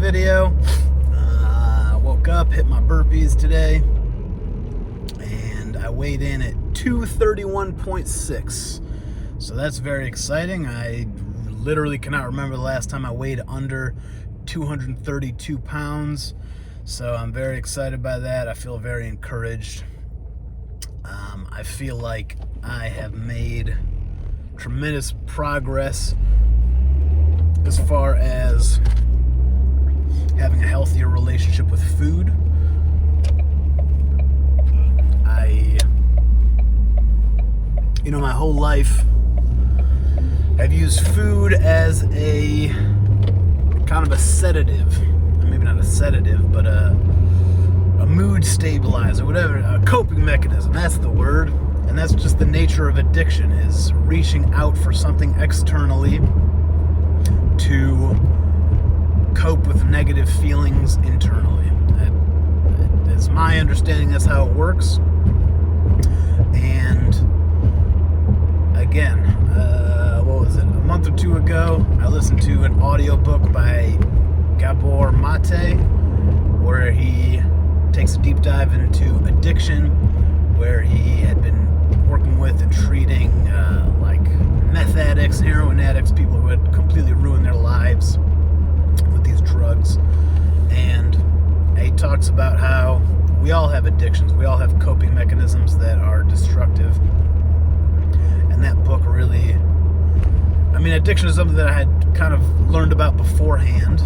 video. Woke up, hit my burpees today, and I weighed in at 231.6. So that's very exciting. I literally cannot remember the last time I weighed under 232 pounds. So I'm very excited by that. I feel very encouraged. I feel like I have made tremendous progress as far as having a healthier relationship with food. My whole life I've used food as a kind of a sedative. Maybe not a sedative, but a mood stabilizer, whatever, a coping mechanism, that's the word. And that's just the nature of addiction, is reaching out for something externally to cope with negative feelings internally. It's my understanding that's how it works. And again, what was it? A month or two ago, I listened to an audiobook by Gabor Mate, where he takes a deep dive into addiction, where he had been working with and treating like meth addicts, heroin addicts, people who had completely ruined their lives with these drugs. And he talks about how we all have addictions, we all have coping mechanisms that are destructive. And that book really, addiction is something that I had kind of learned about beforehand.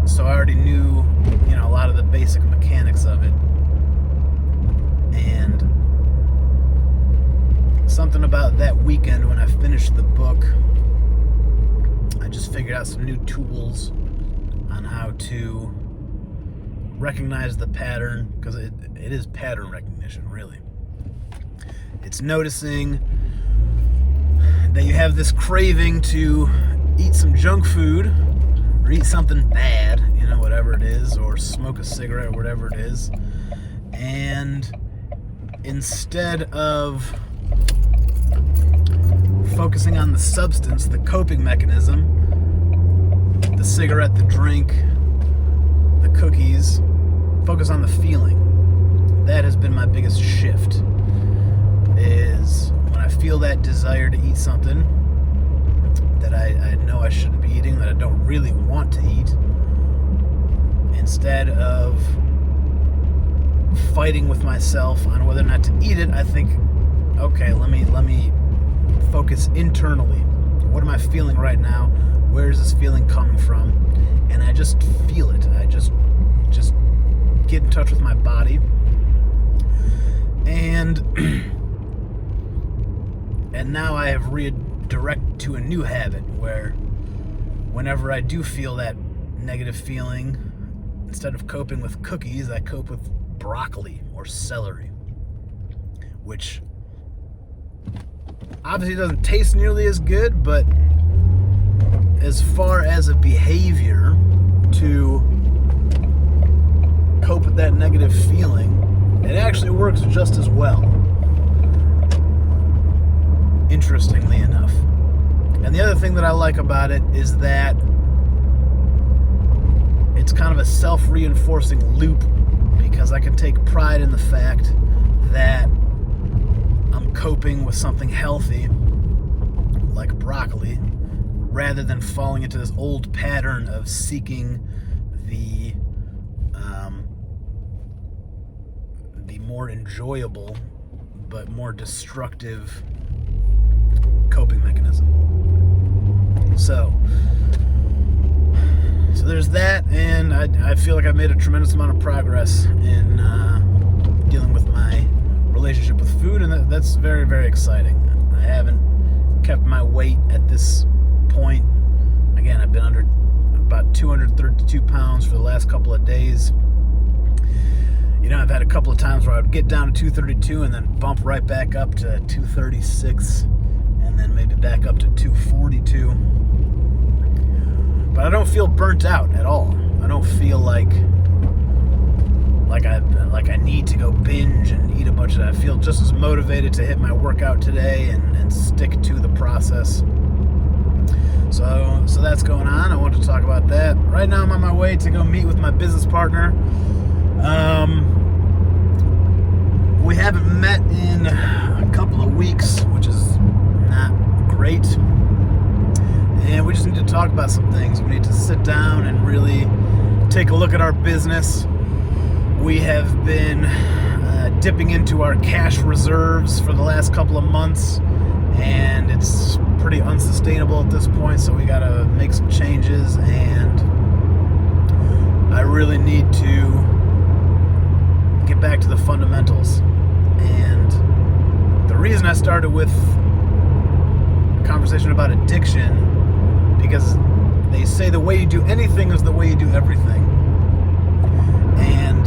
So I already knew, a lot of the basic mechanics of it. And something about that weekend when I finished the book, I just figured out some new tools on how to recognize the pattern, because it is pattern recognition, really. It's noticing that you have this craving to eat some junk food or eat something bad, whatever it is, or smoke a cigarette or whatever it is. And instead of focusing on the substance, the coping mechanism, the cigarette, the drink, the cookies, focus on the feeling. That has been my biggest shift, is when I feel that desire to eat something that I know I shouldn't be eating, that I don't really want to eat, instead of fighting with myself on whether or not to eat it, I think, okay, let me focus internally. What am I feeling right now? Where is this feeling coming from? And I just feel it. I just get in touch with my body. And now I have redirected to a new habit where whenever I do feel that negative feeling, instead of coping with cookies, I cope with broccoli or celery, which obviously doesn't taste nearly as good, but as far as a behavior to cope with that negative feeling, it actually works just as well, interestingly enough. And the other thing that I like about it is that it's kind of a self-reinforcing loop, because I can take pride in the fact that I'm coping with something healthy like broccoli, rather than falling into this old pattern of seeking the more enjoyable but more destructive coping mechanism. So there's that, and I feel like I've made a tremendous amount of progress in dealing with my relationship with food, and that's very, very exciting. I haven't kept my weight at this point. Again, I've been under about 232 pounds for the last couple of days. I've had a couple of times where I would get down to 232 and then bump right back up to 236, and then maybe back up to 242. But I don't feel burnt out at all. I don't feel like I need to go binge and eat a bunch of that. I feel just as motivated to hit my workout today and stick to the process. So that's going on. I wanted to talk about that. Right now I'm on my way to go meet with my business partner. We haven't met in a couple of weeks, which is not great. And we just need to talk about some things. We need to sit down and really take a look at our business. We have been dipping into our cash reserves for the last couple of months, and it's pretty unsustainable at this point, so we got to make some changes, and I really need to get back to the fundamentals. And the reason I started with a conversation about addiction, because they say the way you do anything is the way you do everything. And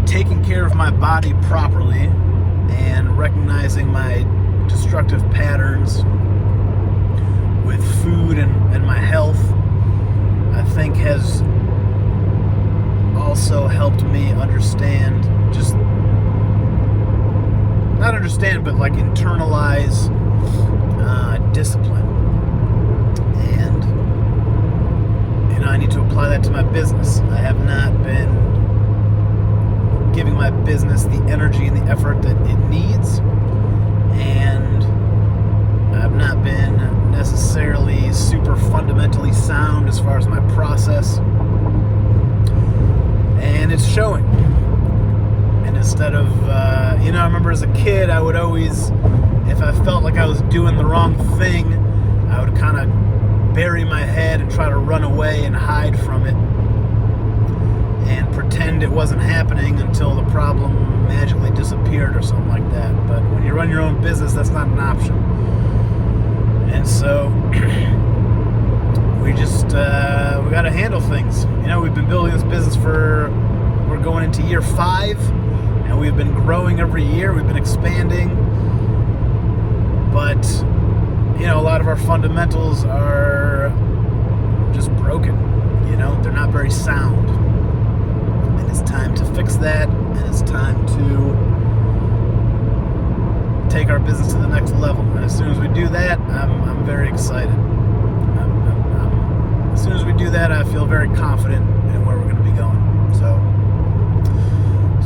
taking care of my body properly and recognizing my destructive patterns with food and my health, I think has also helped me understand, but like internalize discipline. And I need to apply that to my business. I have not been giving my business the energy and the effort that it needs, and I've not been necessarily super fundamentally sound as far as my process, and it's showing. And instead of I remember as a kid, I would always, if I felt like I was doing the wrong thing, I would kind of bury my head and try to run away and hide from it and pretend it wasn't happening until the problem magically disappeared or something like that. But when you run your own business, that's not an option. And so we got to handle things. We've been building this business we're going into year 5, and we've been growing every year. We've been expanding, but a lot of our fundamentals are just broken. They're not very sound. And it's time to fix that, and it's time to take our business to the next level. And as soon as we do that, I'm very excited. As soon as we do that, I feel very confident in where we're going to be going. So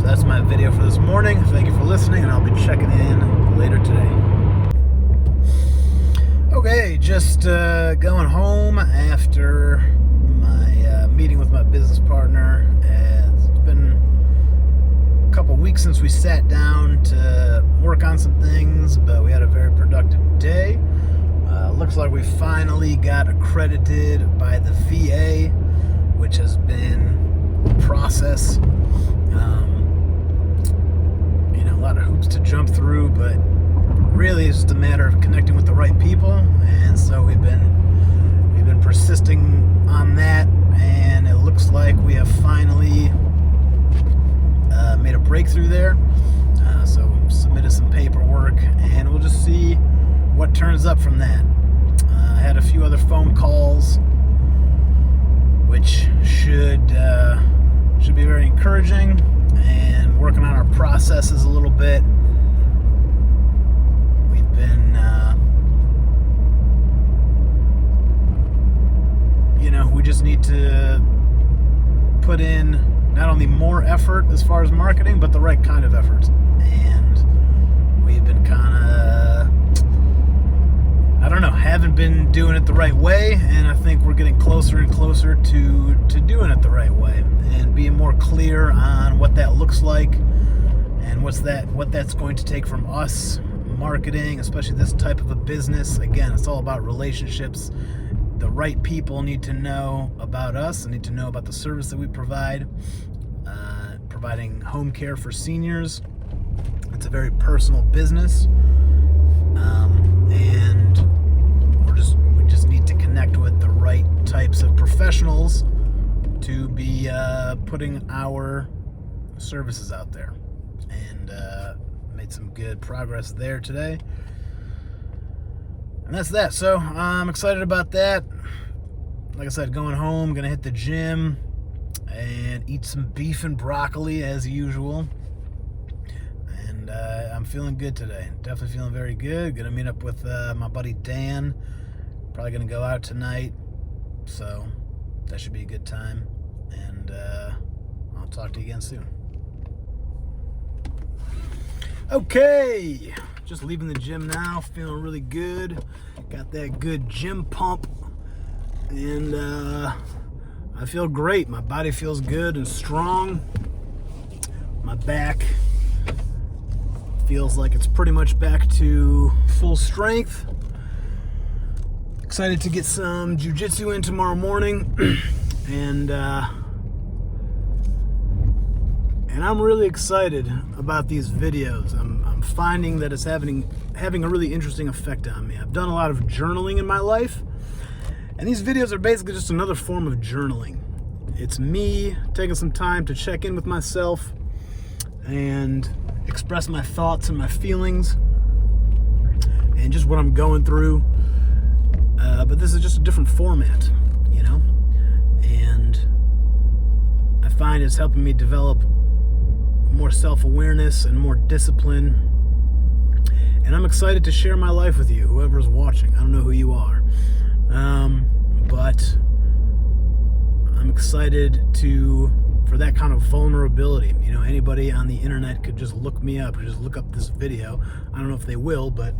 that's my video for this morning. Thank you for listening, and I'll be checking in later today. Okay, just going home after my meeting with my business partner. It's been a couple weeks since we sat down to work on some things, but we had a very productive day. Looks like we finally got accredited by the VA, which has been a process. A lot of hoops to jump through, but really it's just a matter of connecting with the right people. And so we've been persisting on that, and it looks like we have finally made a breakthrough there. So we submitted some paperwork, and we'll just see what turns up from that. I had a few other phone calls, which should be very encouraging, and working on our processes a little bit. We've been we just need to put in not only more effort as far as marketing, but the right kind of effort. And we've been haven't been doing it the right way, and I think we're getting closer and closer to doing it the right way and being more clear on what that looks like and what that's going to take from us. Marketing, especially this type of a business, again, it's all about relationships. The right people need to know about us and need to know about the service that we provide, providing home care for seniors. It's a very personal business, and we just need to connect with the right types of professionals to be putting our services out there. And made some good progress there today. And that's that. So I'm excited about that. Like I said, going home, gonna hit the gym and eat some beef and broccoli as usual. And I'm I'm feeling good today. Definitely feeling very good. Gonna meet up with my buddy Dan. Probably gonna go out tonight, so that should be a good time. And I'll talk to you again soon. Okay, just leaving the gym now, feeling really good. Got that good gym pump, and I feel great. My body feels good and strong. My back feels like it's pretty much back to full strength. Excited to get some jiu-jitsu in tomorrow morning, and I'm really excited about these videos. I'm finding that it's having a really interesting effect on me. I've done a lot of journaling in my life, and these videos are basically just another form of journaling. It's me taking some time to check in with myself and express my thoughts and my feelings and just what I'm going through. But this is just a different format, you know? And I find it's helping me develop more self-awareness and more discipline. And I'm excited to share my life with you, whoever's watching. I don't know who you are. But I'm excited for that kind of vulnerability. You know, anybody on the internet could just look me up or just look up this video. I don't know if they will, but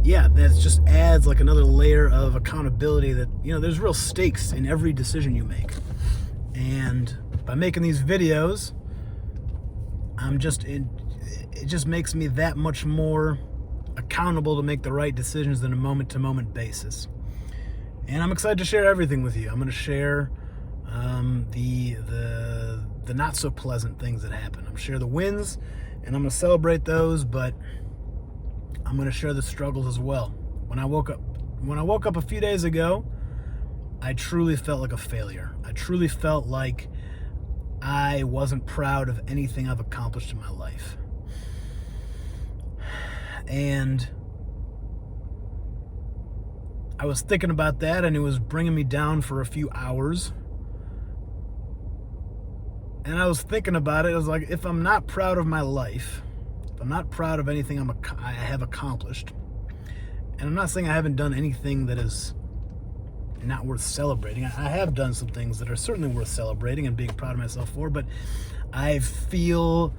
yeah, that just adds like another layer of accountability that, you know, there's real stakes in every decision you make. And by making these videos, it just makes me that much more accountable to make the right decisions on a moment-to-moment basis. And I'm excited to share everything with you. I'm going to share the not so pleasant things that happen. I'm going to share the wins, and I'm going to celebrate those, but I'm going to share the struggles as well. When I woke up a few days ago, I truly felt like a failure. I truly felt like I wasn't proud of anything I've accomplished in my life. And I was thinking about that, and it was bringing me down for a few hours. And I was thinking about it. I was like, if I'm not proud of my life, if I'm not proud of anything I have accomplished, and I'm not saying I haven't done anything that is not worth celebrating. I have done some things that are certainly worth celebrating and being proud of myself for, but I feel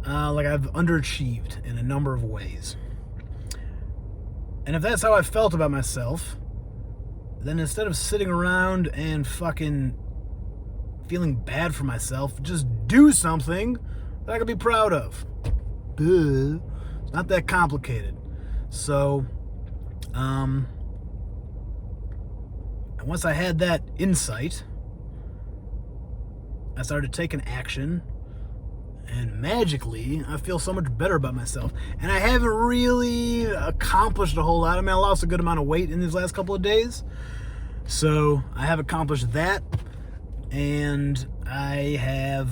like I've underachieved in a number of ways. And if that's how I felt about myself, then instead of sitting around and fucking feeling bad for myself, just do something that I can be proud of. Duh. It's not that complicated. So, and once I had that insight, I started taking action, and magically, I feel so much better about myself. And I haven't really accomplished a whole lot. I mean, I lost a good amount of weight in these last couple of days. So I have accomplished that. And I have,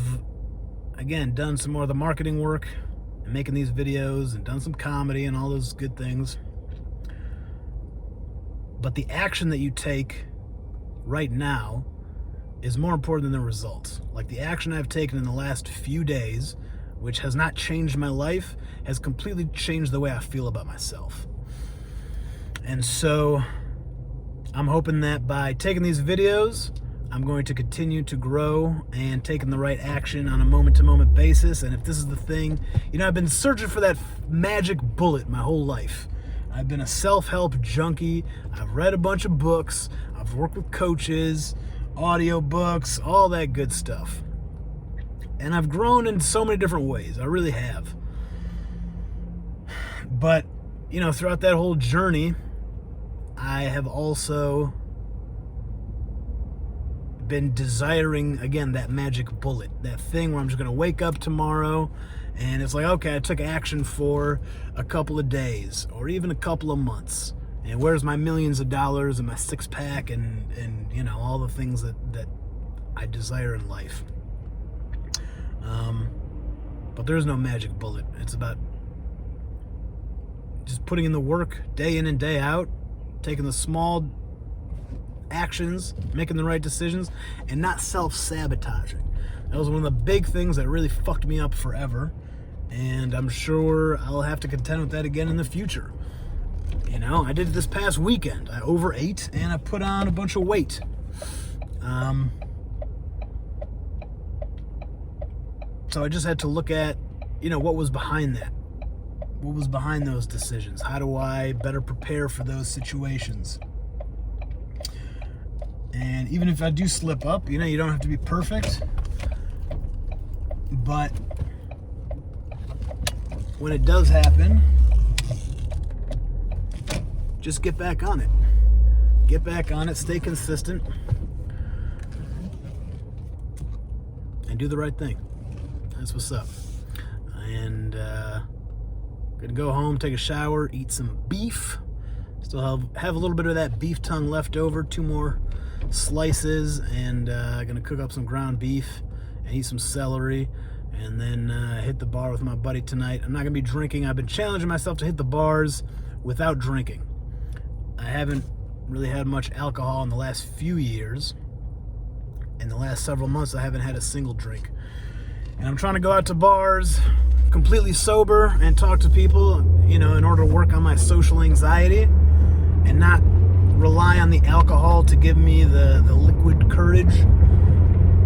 again, done some more of the marketing work and making these videos and done some comedy and all those good things. But the action that you take right now is more important than the results. Like the action I've taken in the last few days, which has not changed my life, has completely changed the way I feel about myself. And so I'm hoping that by taking these videos, I'm going to continue to grow and taking the right action on a moment-to-moment basis. And if this is the thing, you know, I've been searching for that magic bullet my whole life. I've been a self-help junkie. I've read a bunch of books. I've worked with coaches, audio books, all that good stuff. And I've grown in so many different ways. I really have. But, you know, throughout that whole journey, I have also been desiring, again, that magic bullet, that thing where I'm just going to wake up tomorrow and it's like, okay, I took action for a couple of days or even a couple of months. And where's my millions of dollars and my six-pack and you know, all the things that I desire in life. But there's no magic bullet. It's about just putting in the work day in and day out, taking the small actions, making the right decisions, and not self-sabotaging. That was one of the big things that really fucked me up forever. And I'm sure I'll have to contend with that again in the future. You know, I did it this past weekend. I overate and I put on a bunch of weight. So I just had to look at, you know, what was behind that. What was behind those decisions? How do I better prepare for those situations? And even if I do slip up, you know, you don't have to be perfect. But when it does happen, just get back on it. Get back on it, stay consistent, and do the right thing. That's what's up. And gonna go home, take a shower, eat some beef. Still have a little bit of that beef tongue left over, 2 more slices, and gonna cook up some ground beef and eat some celery, and then hit the bar with my buddy tonight. I'm not gonna be drinking. I've been challenging myself to hit the bars without drinking. I haven't really had much alcohol in the last few years. In the last several months, I haven't had a single drink. And I'm trying to go out to bars completely sober and talk to people, you know, in order to work on my social anxiety and not rely on the alcohol to give me the liquid courage,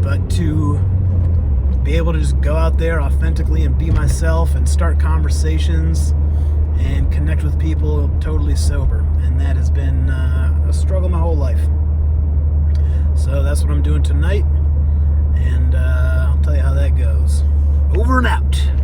but to be able to just go out there authentically and be myself and start conversations and connect with people totally sober. And that has been a struggle my whole life. So that's what I'm doing tonight, and I'll tell you how that goes. Over and out.